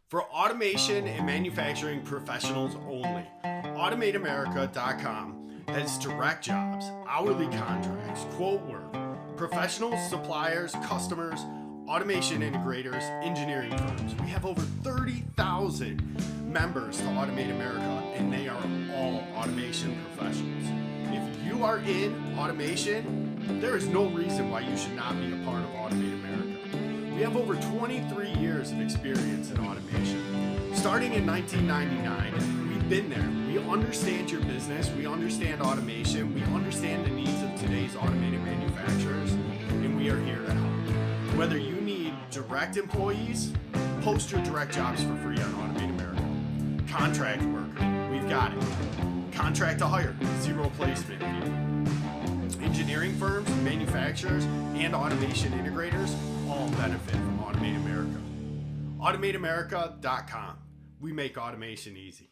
For automation and manufacturing professionals only, AutomateAmerica.com has direct jobs, hourly contracts, quote work, professionals, suppliers, customers, automation integrators, engineering firms. We have over 30,000 members to Automate America, and they are all automation professionals. If you are in automation, there is no reason why you should not be a part of Automate America. We have over 23 years of experience in automation. Starting in 1999, we've been there. We understand your business, we understand automation, we understand the needs of today's automated manufacturers, and we are here to help. Whether you need direct employees, post your direct jobs for free on Automate America. Contract worker, we've got it. Contract to hire, zero placement fee. Engineering firms, manufacturers, and automation integrators all benefit from Automate America. AutomateAmerica.com. We make automation easy.